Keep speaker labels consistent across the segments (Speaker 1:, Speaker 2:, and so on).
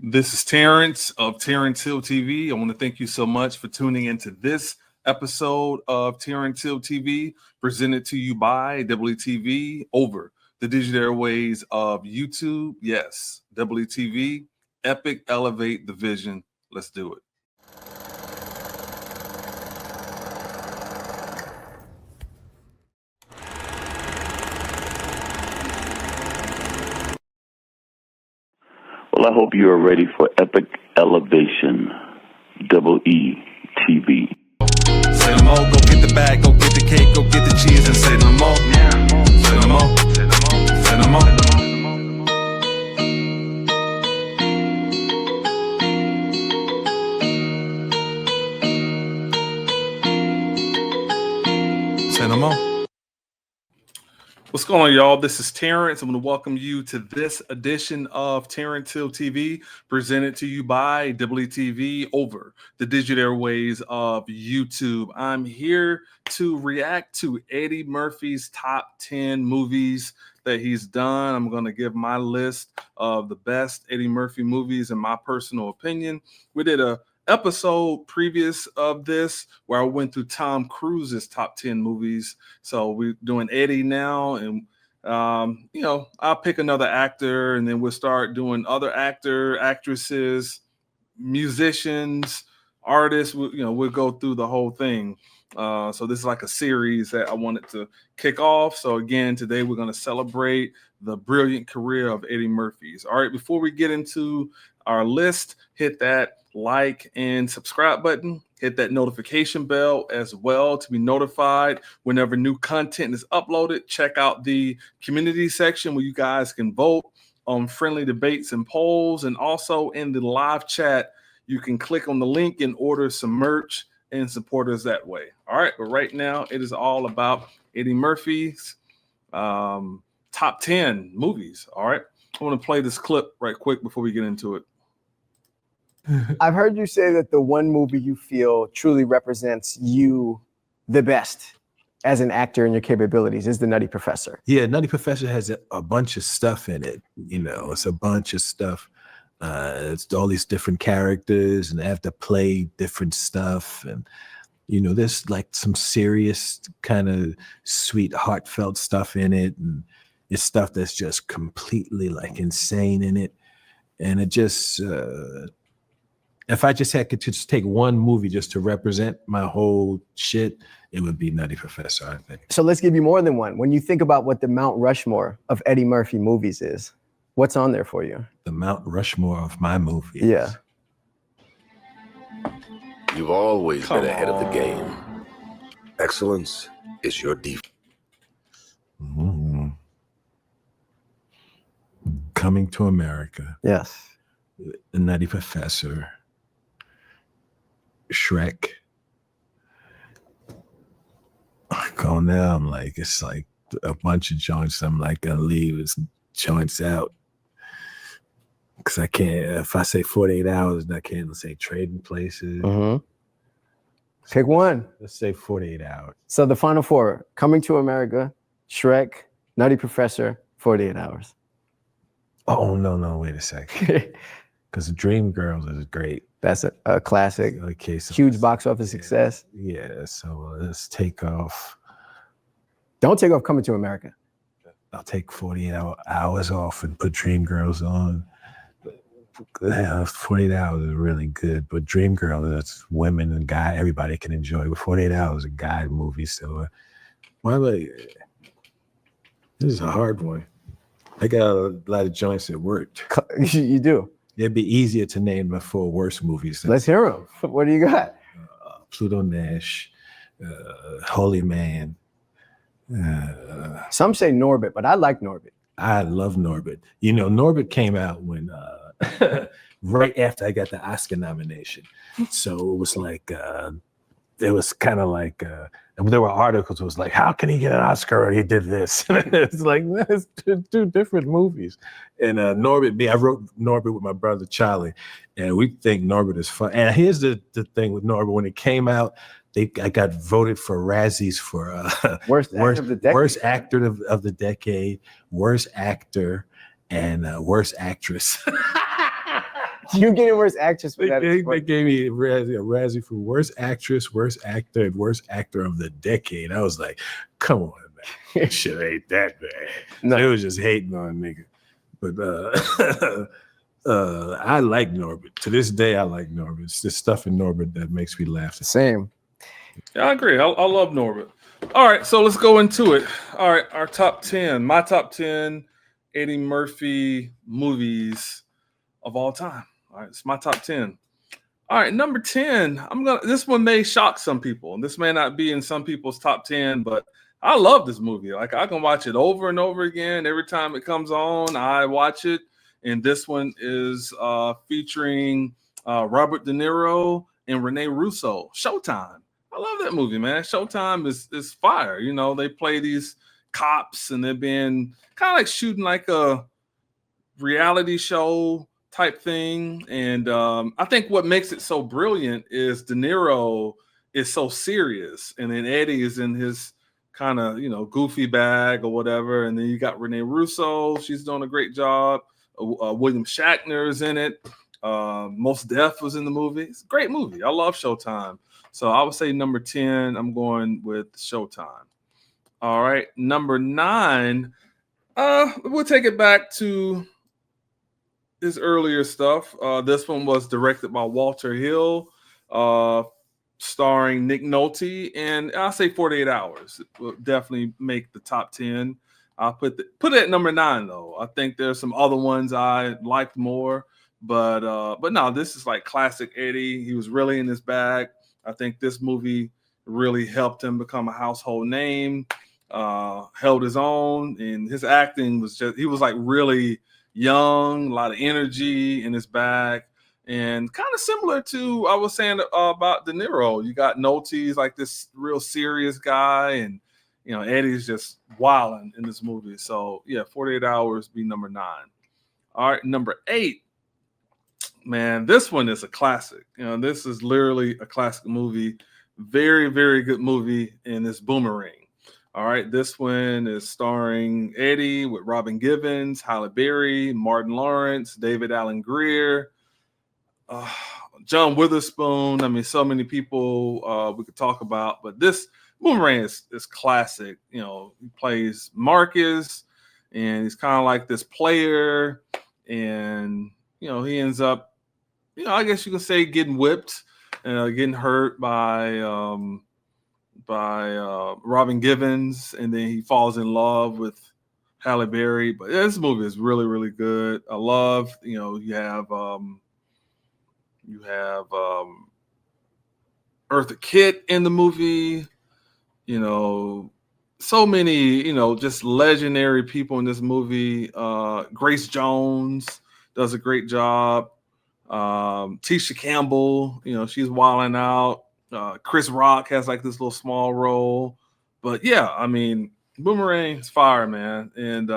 Speaker 1: This is Terrance of Terrance Hill TV. I want to thank you so much for tuning into this episode of Terrance Hill TV, presented to you by WTV over the digital airways of YouTube. Yes, WTV, epic, elevate the vision. Let's do it.
Speaker 2: Well, I hope you are ready for Epic Elevation, WETV.
Speaker 1: Say no more, go get the bag, go get the cake, go get the cheese, and say no more. Say no more, say no more, say no more. Say no more. What's going on, y'all? This is Terrance. I'm going to welcome you to this edition of Terrance Hill TV, presented to you by WTV over the digital airways of YouTube. I'm here to react to Eddie Murphy's top 10 movies that he's done. I'm going to give my list of the best Eddie Murphy movies in my personal opinion. We did a episode previous of this where I went through Tom Cruise's top 10 movies. So we're doing Eddie now, and I'll pick another actor, and then we'll start doing other actresses, musicians, artists. We'll go through the whole thing. So this is like a series that I wanted to kick off. So again, today we're going to celebrate the brilliant career of Eddie Murphy's. All right, before we get into our list, hit that like and subscribe button, hit that notification bell as well to be notified whenever new content is uploaded. Check out the community section where you guys can vote on friendly debates and polls, and also in the live chat you can click on the link and order some merch and support us that way. All right, but right now it is all about Eddie Murphy's top 10 movies. All right, I want to play this clip right quick before we get into it.
Speaker 3: I've heard you say that the one movie you feel truly represents you the best as an actor and your capabilities is The Nutty Professor.
Speaker 4: Yeah, Nutty Professor has a bunch of stuff in it. It's a bunch of stuff. It's all these different characters, and they have to play different stuff. And, there's like some serious kind of sweet, heartfelt stuff in it. And it's stuff that's just completely like insane in it. And it just... if I just had to just take one movie just to represent my whole shit, it would be Nutty Professor, I think.
Speaker 3: So let's give you more than one. When you think about what the Mount Rushmore of Eddie Murphy movies is, what's on there for you?
Speaker 4: The Mount Rushmore of my movies.
Speaker 3: Yeah.
Speaker 5: You've always been ahead of the game. Excellence is your default.
Speaker 4: Coming to America.
Speaker 3: Yes.
Speaker 4: The Nutty Professor. Shrek. Going now, it's like a bunch of joints. I'm like gonna leave his joints out because I can't. If I say 48 hours, I can't say Trading Places.
Speaker 3: Mm-hmm. Pick one.
Speaker 4: Let's say 48 hours.
Speaker 3: So the final four: Coming to America, Shrek, Nutty Professor, 48 Hours.
Speaker 4: Oh no! Wait a second. Because Dreamgirls is great.
Speaker 3: That's a classic.
Speaker 4: Okay, so
Speaker 3: huge box office success.
Speaker 4: Yeah, so let's take off.
Speaker 3: Don't take off Coming to America.
Speaker 4: I'll take 48 hours off and put Dreamgirls on. Yeah, 48 hours is really good, but Dreamgirls, that's women and guy, everybody can enjoy. But 48 hours is a guy movie, so this is a hard one. I got a lot of joints that worked.
Speaker 3: You do.
Speaker 4: It'd be easier to name the 4 worst movies.
Speaker 3: Let's hear them. What do you got?
Speaker 4: Pluto Nash, Holy Man.
Speaker 3: Some say Norbit, but I like Norbit.
Speaker 4: I love Norbit. Norbit came out when right after I got the Oscar nomination. So it was like it was kind of like there were articles. It was like, how can he get an Oscar? Or he did this. It's like that's two different movies. And Norbit, I wrote Norbit with my brother Charlie, and we think Norbit is fun. And here's the thing with Norbit: when it came out, I got voted for Razzies for
Speaker 3: worst actor
Speaker 4: of the decade, worst actor, and worst actress.
Speaker 3: You getting worst actress for
Speaker 4: They,
Speaker 3: that?
Speaker 4: they gave me a Razzie for worst actress, worst actor, and worst actor of the decade. I was like, come on, man. This shit ain't that bad.
Speaker 3: No.
Speaker 4: They was just hating on nigga. But I like Norbert. To this day, I like Norbert. It's the stuff in Norbert that makes me laugh.
Speaker 3: Same.
Speaker 1: Yeah, I agree. I love Norbert. All right, so let's go into it. All right, our top 10. My top 10 Eddie Murphy movies of all time. All right, it's my top 10. All right, number 10. This one may shock some people, and this may not be in some people's top 10, but I love this movie. Like, I can watch it over and over again. Every time it comes on, I watch it. And this one is featuring Robert De Niro and Rene Russo. Showtime. I love that movie, man. Showtime is fire. You know, they play these cops and they're being kind of like shooting like a reality show type thing. And I think what makes it so brilliant is De Niro is so serious. And then Eddie is in his kind of, goofy bag or whatever. And then you got Rene Russo. She's doing a great job. William Shatner is in it. Mos Def was in the movie. It's a great movie. I love Showtime. So I would say number 10, I'm going with Showtime. All right. Number 9, we'll take it back to his earlier stuff. This one was directed by Walter Hill, starring Nick Nolte, and I'll say 48 Hours. It will definitely make the top 10. I'll put it at number 9, though. I think there's some other ones I liked more, but no, this is like classic Eddie. He was really in his bag. I think this movie really helped him become a household name, held his own, and his acting was he was like really young, a lot of energy in his bag, and kind of similar to I was saying about De Niro. You got Nolte's like this real serious guy, and Eddie's just wilding in this movie. So yeah, 48 Hours be number 9. All right, number 8. Man, this one is a classic. This is literally a classic movie. Very, very good movie, and it's Boomerang. All right, this one is starring Eddie with Robin Givens, Halle Berry, Martin Lawrence, David Alan Grier, John Witherspoon. I mean, so many people we could talk about, but this Boomerang is classic. He plays Marcus, and he's kind of like this player, and he ends up, I guess you can say getting whipped, getting hurt by Robin Givens, and then he falls in love with Halle Berry. But this movie is really, really good. I love, you have Eartha Kitt in the movie. So many, just legendary people in this movie. Grace Jones does a great job. Tisha Campbell, she's wilding out. Chris Rock has like this little small role, but yeah, I mean, Boomerang's fire, man. And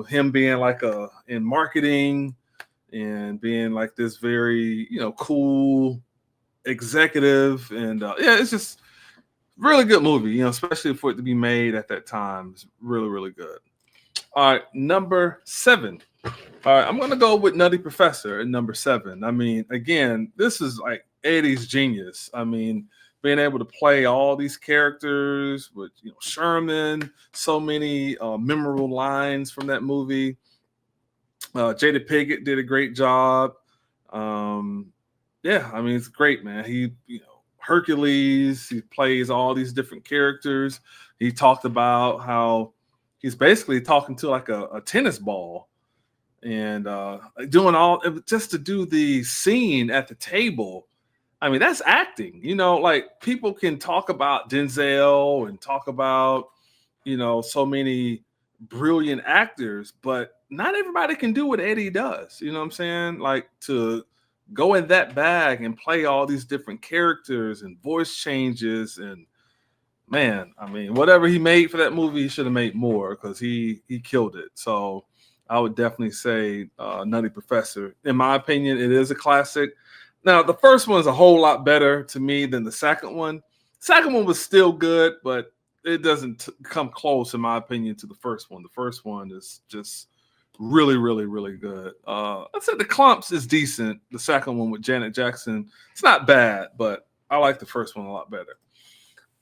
Speaker 1: him being like in marketing and being like this very cool executive, and yeah, it's just really good movie, especially for it to be made at that time. It's really, really good. All right, number 7. All right, I'm going to go with Nutty Professor at number 7. I mean, again, this is like Eddie's genius. I mean, being able to play all these characters with Sherman, so many memorable lines from that movie. Jada Pinkett did a great job. Yeah, I mean, it's great, man. He, Hercules, he plays all these different characters. He talked about how he's basically talking to like a tennis ball, and doing all just to do the scene at the table. I mean, that's acting. Like people can talk about Denzel and talk about so many brilliant actors, but not everybody can do what Eddie does. You know what I'm saying? Like to go in that bag and play all these different characters and voice changes, and man, I mean, whatever he made for that movie, he should have made more because he killed it. So I would definitely say Nutty Professor. In my opinion, it is a classic. Now, the first one is a whole lot better to me than the second one. Second one was still good, but it doesn't come close, in my opinion, to the first one. The first one is just Really, really, really good. I said The Clumps is decent. The second one with Janet Jackson, it's not bad, but I like the first one a lot better.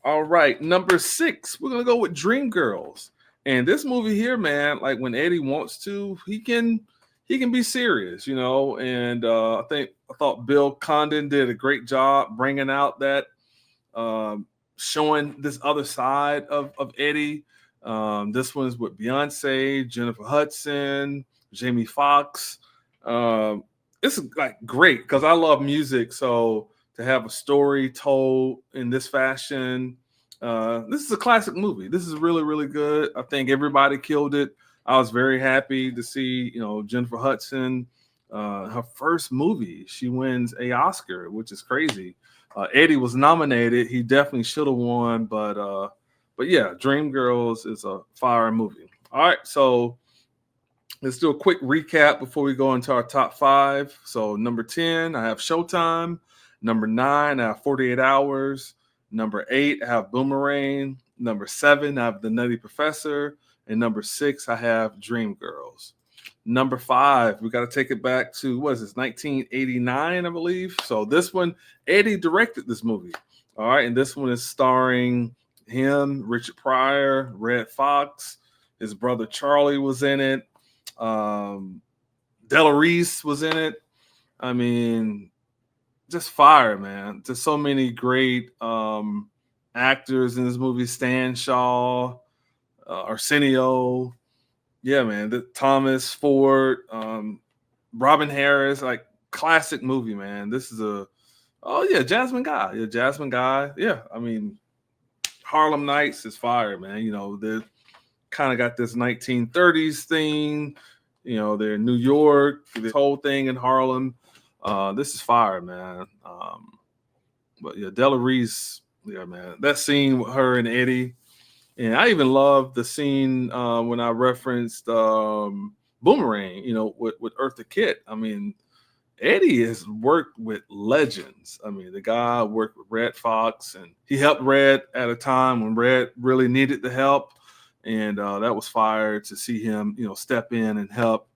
Speaker 1: All right, number 6, we're gonna go with Dreamgirls. And this movie here, man, like when Eddie wants to, he can be serious, you know. And I thought Bill Condon did a great job bringing out that, showing this other side of Eddie. This one's with Beyonce, Jennifer Hudson, Jamie Foxx. It's like great because I love music. So to have a story told in this fashion, this is a classic movie. This is really, really good. I think everybody killed it. I was very happy to see, you know, Jennifer Hudson, her first movie. She wins a Oscar, which is crazy. Eddie was nominated. He definitely should have won, but yeah, Dreamgirls is a fire movie. All right, so let's do a quick recap before we go into our top 5. So number 10, I have Showtime. Number 9, I have 48 Hours. Number 8, I have Boomerang. Number 7, I have The Nutty Professor. And number 6, I have Dreamgirls. Number 5, we got to take it back to, what is this, 1989, I believe. So this one, Eddie directed this movie. All right, and this one is starring him, Richard Pryor, Red Fox. His brother Charlie was in it. Della Reese was in it. I mean, just fire, man. Just so many great actors in this movie. Stan Shaw, Arsenio. Yeah, man. Thomas Ford, Robin Harris. Like, classic movie, man. This is Jasmine Guy. Yeah, Jasmine Guy. Yeah, I mean, Harlem Nights is fire, man. You know, they kind of got this 1930s thing. You know, they're in New York. This whole thing in Harlem. This is fire, man. But yeah, Della Reese, yeah, man. That scene with her and Eddie. And I even love the scene when I referenced Boomerang, you know, with Eartha Kitt. I mean, Eddie has worked with legends. I mean, the guy worked with Red Fox, and he helped Red at a time when Red really needed the help. And that was fire to see him, you know, step in and help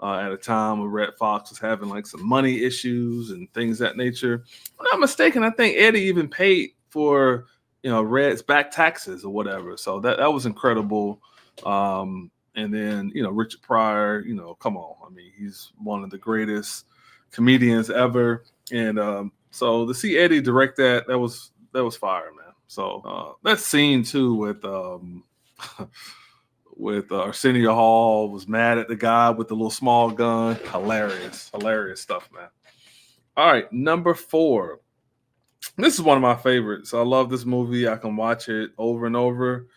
Speaker 1: at a time when Red Fox was having like some money issues and things of that nature. If I'm not mistaken, I think Eddie even paid for, you know, Red's back taxes or whatever. So that was incredible. And then, you know, Richard Pryor, you know, come on. I mean, he's one of the greatest comedians ever. And so to see Eddie direct that was fire, man. So that scene too with Arsenio Hall was mad at the guy with the little small gun. Hilarious stuff, man. All right, number 4. This is one of my favorites. I love this movie. I can watch it over and over.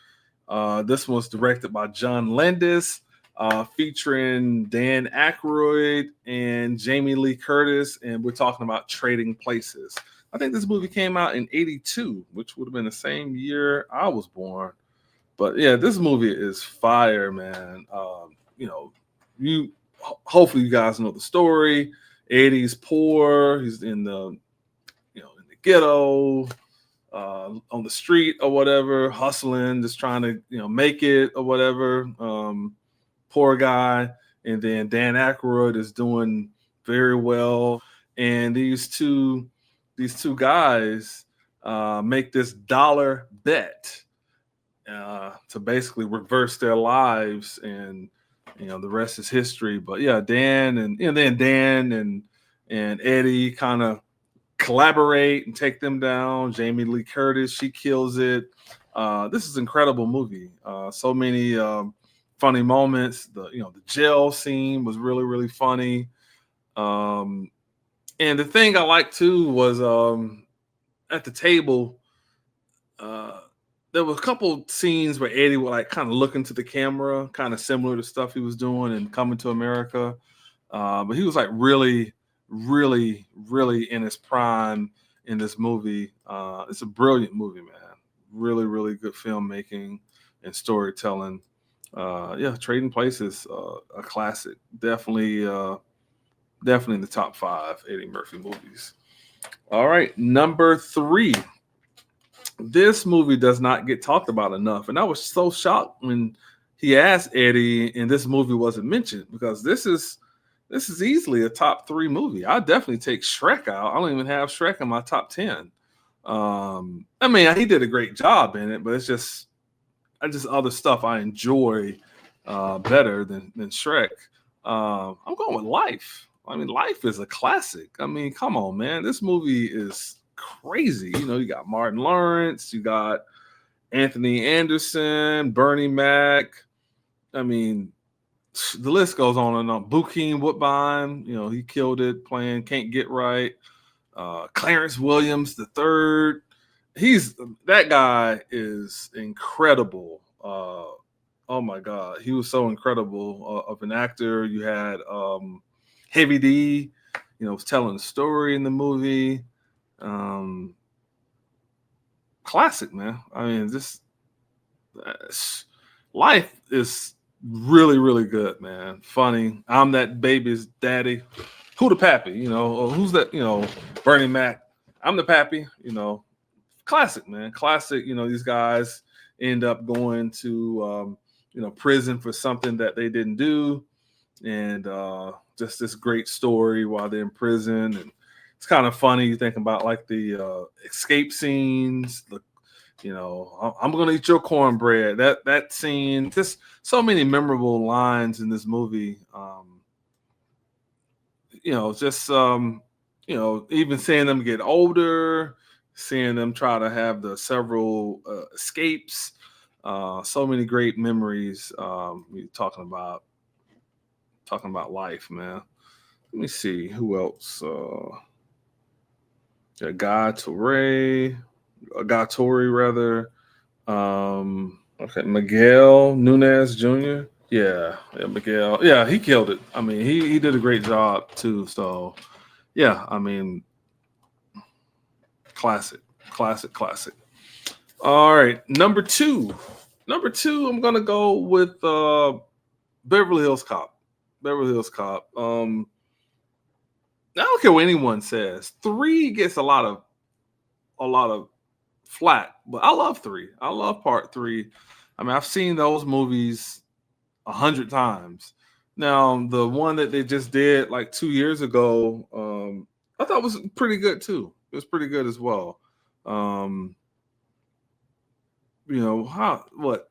Speaker 1: This one was directed by John Landis, featuring Dan Aykroyd and Jamie Lee Curtis, and we're talking about Trading Places. I think this movie came out in 82, which would have been the same year I was born. But yeah, this movie is fire, man. You know, hopefully you guys know the story. Eddie's poor. He's in the ghetto, on the street or whatever, hustling, just trying to, you know, make it or whatever. Poor guy. And then Dan Aykroyd is doing very well. And these two guys make this dollar bet to basically reverse their lives, and you know the rest is history. But yeah, Dan and Eddie kind of collaborate and take them down. Jamie Lee Curtis, she kills it. This is an incredible movie. So many funny moments. The jail scene was really, really funny. And the thing I liked too was at the table. There were a couple scenes where Eddie would like kind of look into the camera, kind of similar to stuff he was doing in Coming to America. But he was like really, really, really in his prime in this movie. It's a brilliant movie, man. Really, really good filmmaking and storytelling. Trading Places, a classic. Definitely in the top 5 Eddie Murphy movies. All right, number 3. This movie does not get talked about enough, and I was so shocked when he asked Eddie, and this movie wasn't mentioned because this is easily a top 3 movie. I definitely take Shrek out. I don't even have Shrek in my top 10. I mean, he did a great job in it, but it's just other stuff I enjoy better than Shrek. I'm going with Life. I mean, Life is a classic. I mean, come on, man. This movie is crazy. You know, you got Martin Lawrence, you got Anthony Anderson, Bernie Mac. I mean, the list goes on and on. Bokeem Woodbine, you know, he killed it playing Can't Get Right. Clarence Williams the third. That guy is incredible. Oh my God, he was so incredible of an actor. You had Heavy D, you know, was telling the story in the movie. Classic, man. I mean, Life is really, really good, man. Funny. I'm that baby's daddy. Who the pappy? You know, who's that? You know, Bernie Mac. I'm the pappy. You know, classic, man. Classic. You know, these guys end up going to you know, prison for something that they didn't do, and just this great story while they're in prison. And it's kind of funny. You think about like the escape scenes. You know, I'm gonna eat your cornbread. That scene. Just so many memorable lines in this movie. You know, just you know, even seeing them get older, seeing them try to have the several escapes. So many great memories. We talking about Life, man. Let me see who else. Guy Tori rather. Okay, Miguel Nunez Jr. Yeah, Miguel. Yeah, he killed it. I mean, he did a great job too. So, yeah, I mean, classic. All right, number two, I'm gonna go with Beverly Hills Cop. I don't care what anyone says. 3 gets a lot of flack, but I love 3. I love part 3. I mean, I've seen those movies 100 times. Now, the one that they just did like 2 years ago, I thought was pretty good too. It was pretty good as well. You know,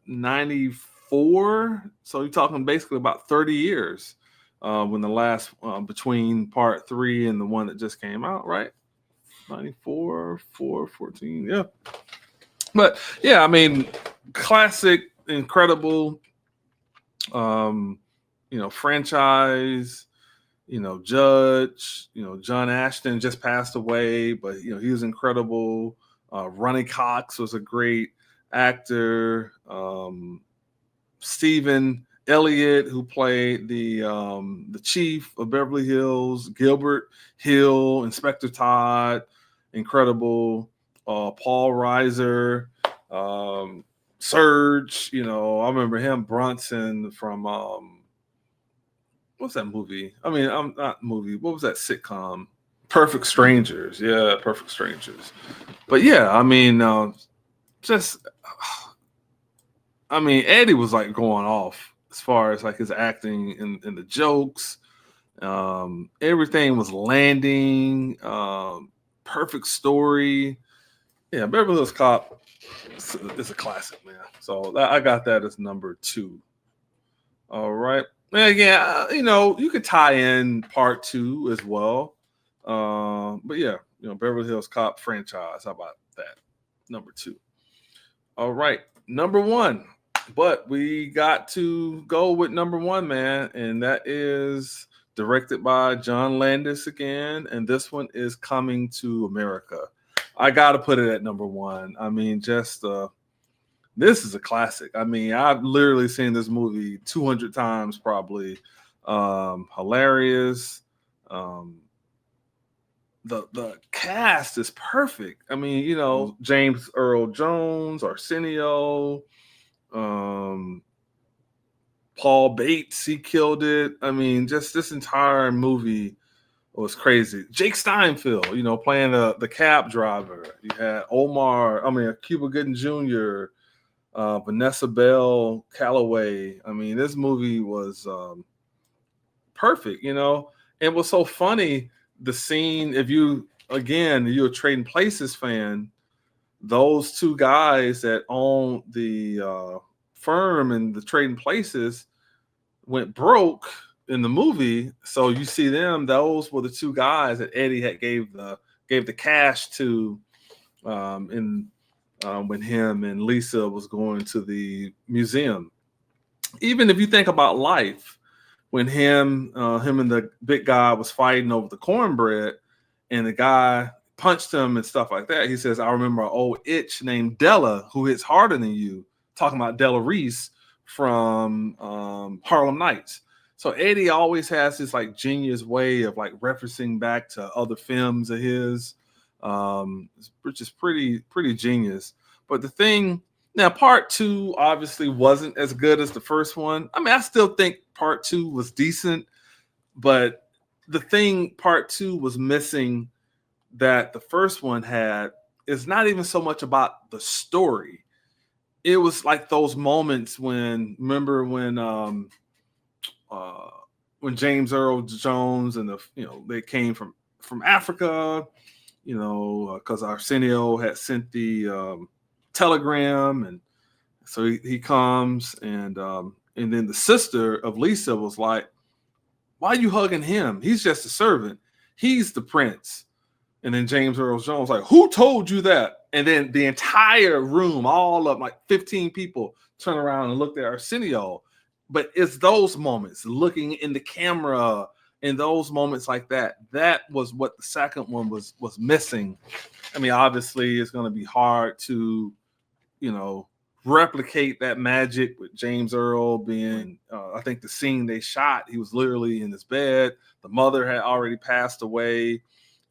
Speaker 1: 94? So you're talking basically about 30 years when the last between part 3 and the one that just came out, right? 94, 14, yeah. But yeah, I mean, classic, incredible, you know, franchise, you know, Judge, you know, John Ashton just passed away, but you know, he was incredible. Ronnie Cox was a great actor. Stephen Elliott, who played the chief of Beverly Hills, Gilbert Hill, Inspector Todd, incredible. Paul Reiser, Surge, you know, I remember him. Bronson from what's that movie? I mean, I'm not movie. What was that sitcom? Perfect Strangers. Yeah, Perfect Strangers. But yeah, I mean, just I mean, Eddie was like going off as far as like his acting and the jokes. Everything was landing. Perfect story. Yeah, Beverly Hills Cop is a classic, man. So I got that as number 2. All right. And again, you know, you could tie in part 2 as well. But yeah, you know, Beverly Hills Cop franchise. How about that? Number 2. All right. Number 1. But we got to go with number 1, man. And that is directed by John Landis again. And this one is Coming to America. I got to put it at number 1. I mean, just this is a classic. I mean, I've literally seen this movie 200 times probably. Hilarious. The cast is perfect. I mean, you know, James Earl Jones, Arsenio, Paul Bates, he killed it. I mean, just this entire movie was crazy. Jake Steinfeld, you know, playing the cab driver. You had Cuba Gooding Jr., Vanessa Bell Calloway. I mean, this movie was perfect, you know. It was so funny, the scene, if you're a Trading Places fan, those two guys that own the firm and the Trading Places went broke in the movie. So you see them; those were the two guys that Eddie had gave the cash to, when him and Lisa was going to the museum. Even if you think about life, when him and the big guy was fighting over the cornbread, and the guy punched him and stuff like that. He says, "I remember an old itch named Della who hits harder than you." Talking about Della Reese from Harlem Nights. So Eddie always has this like genius way of like referencing back to other films of his, which is pretty genius. But the thing now, part two obviously wasn't as good as the first one. I mean, I still think part two was decent, but the thing part two was missing that the first one had is not even so much about the story. It was like those moments remember when James Earl Jones and they came from Africa, because Arsenio had sent the telegram, and so he comes, and then the sister of Lisa was like, "Why are you hugging him? He's just a servant. He's the prince." And then James Earl Jones like, "Who told you that?" And then the entire room, all of like 15 people, turn around and look at Arsenio. But it's those moments, looking in the camera, and those moments like that. That was what the second one was missing. I mean, obviously, it's going to be hard to, replicate that magic with James Earl being. I think the scene they shot, he was literally in his bed. The mother had already passed away.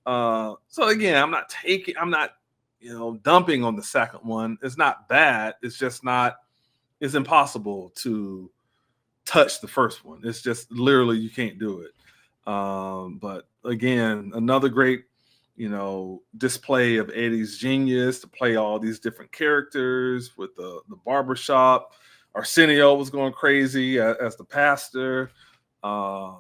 Speaker 1: So again, I'm not dumping on the second one. It's not bad. It's just not. It's impossible to touch the first one. It's just literally you can't do it. But again, another great, display of Eddie's genius to play all these different characters with the barbershop. Arsenio was going crazy as the pastor. I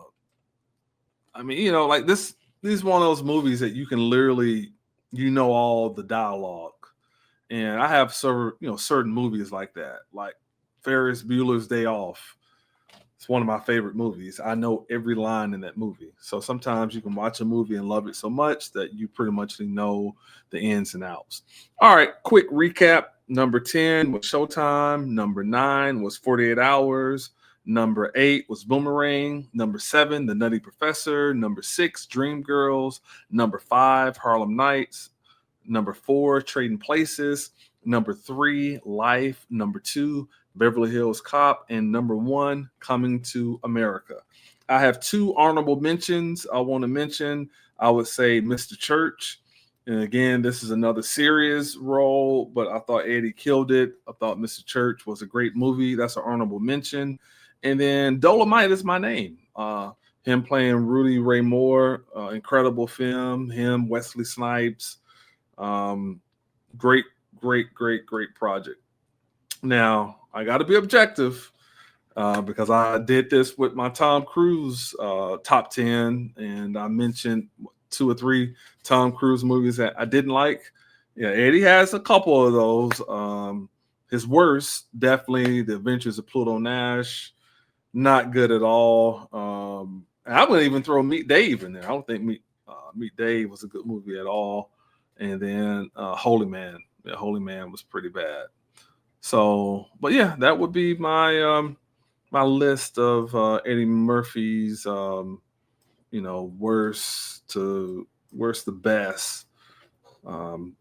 Speaker 1: mean, like this is one of those movies that you can literally, all the dialogue. And I have certain movies like that, like Ferris Bueller's Day Off. It's one of my favorite movies. I know every line in that movie. So sometimes you can watch a movie and love it so much that you pretty much know the ins and outs. All right, quick recap. Number 10 was Showtime. Number 9 was 48 Hours. Number 8 was Boomerang. Number 7, The Nutty Professor. Number 6, Dreamgirls. Number 5, Harlem Nights. Number 4, Trading Places. Number 3, Life. Number 2, Beverly Hills Cop. And number 1, Coming to America. I have 2 honorable mentions I want to mention. I would say Mr. Church. And again, this is another serious role, but I thought Eddie killed it. I thought Mr. Church was a great movie. That's an honorable mention. And then Dolomite Is My Name. Him playing Rudy Ray Moore, incredible film. Him, Wesley Snipes. Great project. Now, I got to be objective because I did this with my Tom Cruise top 10, and I mentioned 2 or 3 Tom Cruise movies that I didn't like. Yeah, Eddie has a couple of those. His worst, definitely The Adventures of Pluto Nash. Not good at all. I wouldn't even throw Meet Dave in there. I don't think Meet Dave was a good movie at all. And then Holy Man. Yeah, Holy Man was pretty bad. So, but yeah, that would be my my list of Eddie Murphy's worst to best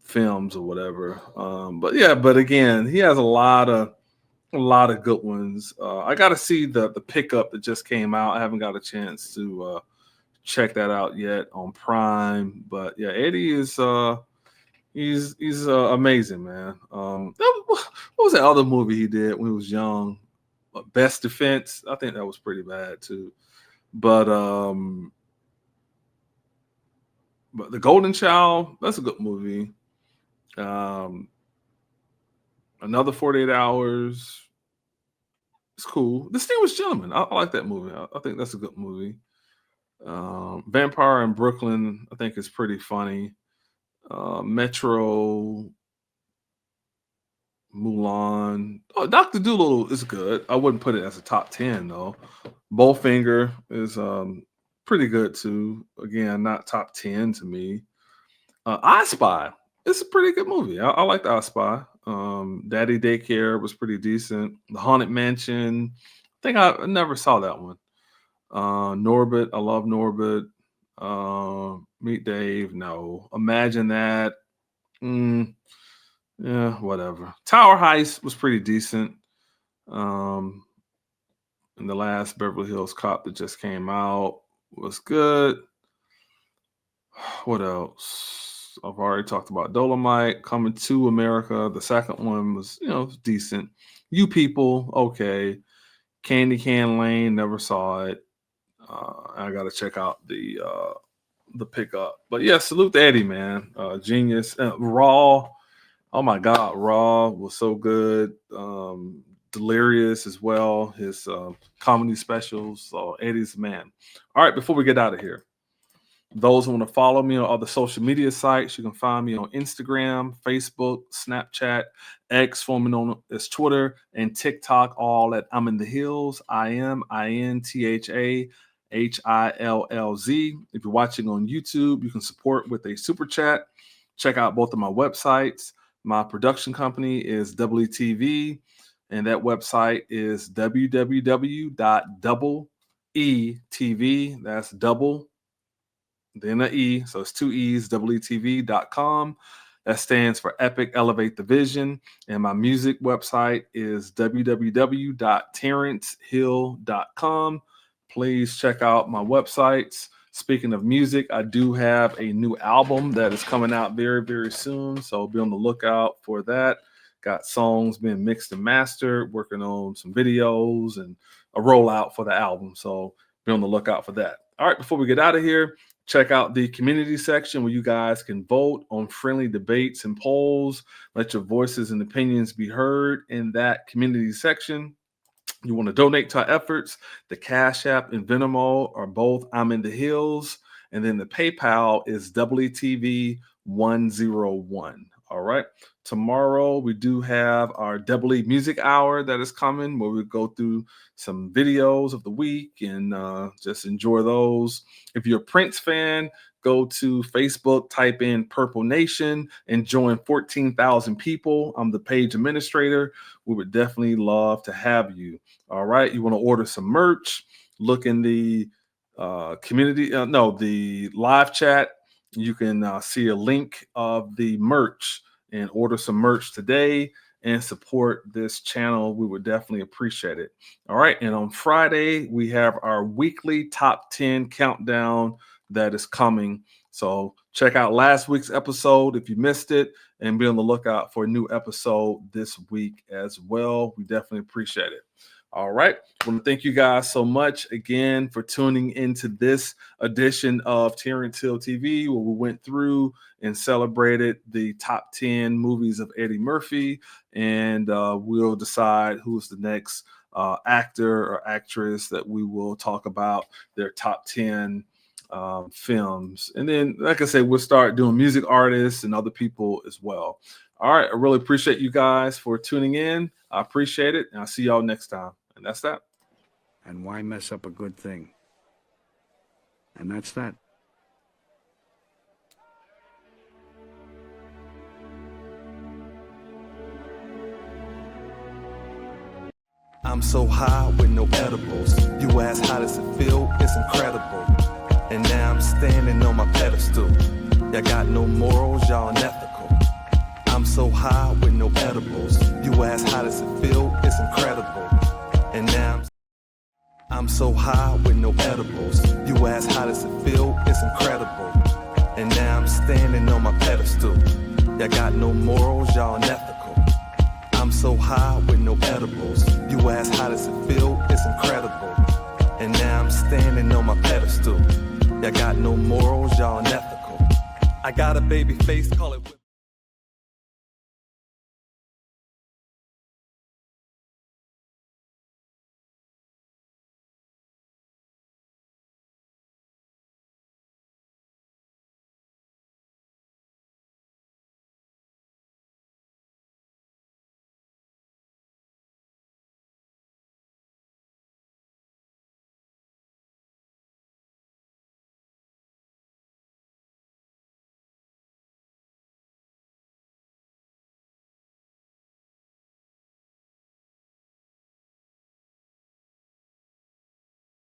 Speaker 1: films or whatever. But again, he has a lot of good ones. I got to see the Pickup that just came out. I haven't got a chance to check that out yet on Prime. But yeah, Eddie is he's amazing, man. What was that other movie he did when he was young? Best Defense. I think that was pretty bad too. But The Golden Child, that's a good movie. I Another 48 Hours. It's cool. Distinguished Gentleman. I like that movie. I think that's a good movie. Vampire in Brooklyn, I think is pretty funny. Metro, Mulan. Oh, Dr. Dolittle is good. I wouldn't put it as a top 10 though. Bowfinger is pretty good too. Again, not top 10 to me. I Spy. It's a pretty good movie. I like the I Spy. Daddy Daycare was pretty decent. The Haunted Mansion. I think I never saw that one. Norbit. I love Norbit. Meet Dave. No. Imagine That. Yeah, whatever. Tower Heist was pretty decent. And the last Beverly Hills Cop that just came out was good. What else? I've already talked about Dolomite, Coming to America. The second one was, decent. You People, okay. Candy Can Lane, never saw it. I got to check out the pickup. But yeah, salute to Eddie, man. Genius. Raw. Oh my God, Raw was so good. Delirious as well. His comedy specials. So Eddie's the man. All right, before we get out of here, those who want to follow me on other social media sites, you can find me on Instagram, Facebook, Snapchat, X, formerly known as Twitter, and TikTok, all at I'm in the Hills. INTHAHILLZ. If you're watching on YouTube, you can support with a super chat. Check out both of my websites. My production company is WTV, and that website is www.doubletv. That's double, then an E, so it's two E's, WTV.com. That stands for Epic Elevate the Vision. And my music website is www.terrancehill.com. Please check out my websites. Speaking of music, I do have a new album that is coming out very, very soon. So be on the lookout for that. Got songs being mixed and mastered, working on some videos and a rollout for the album. So be on the lookout for that. All right, before we get out of here, check out the community section where you guys can vote on friendly debates and polls. Let your voices and opinions be heard in that community section. You want to donate to our efforts, the Cash App and Venmo are both I'm in the Hills. And then the PayPal is WTV101. All right. Tomorrow we do have our Beverly Music Hour that is coming, where we go through some videos of the week and just enjoy those. If you're a Prince fan, go to Facebook, type in Purple Nation, and join 14,000 people. I'm the page administrator. We would definitely love to have you. All right. You want to order some merch? Look in the the live chat. You can see a link of the merch and order some merch today and support this channel. We would definitely appreciate it. All right. And on Friday, we have our weekly top 10 countdown that is coming. So check out last week's episode if you missed it, and be on the lookout for a new episode this week as well. We definitely appreciate it. All right. I want to thank you guys so much again for tuning into this edition of Terrance Hill TV, where we went through and celebrated the top 10 movies of Eddie Murphy. And we'll decide who's the next actor or actress that we will talk about their top 10 films. And then, like I said, we'll start doing music artists and other people as well. All right. I really appreciate you guys for tuning in. I appreciate it. And I'll see y'all next time. And that's that.
Speaker 6: And why mess up a good thing? And that's that.
Speaker 7: I'm so high with no edibles. You ask how does it feel? It's incredible. And now I'm standing on my pedestal. Y'all got no morals, y'all unethical. I'm so high with no edibles. You ask how does it feel? It's incredible. And now I'm so high with no edibles. You ask how does it feel? It's incredible. And now I'm standing on my pedestal. Y'all got no morals, y'all unethical. I'm so high with no edibles. You ask how does it feel? It's incredible. And now I'm standing on my pedestal. Y'all got no morals, y'all unethical. I got a baby face, call it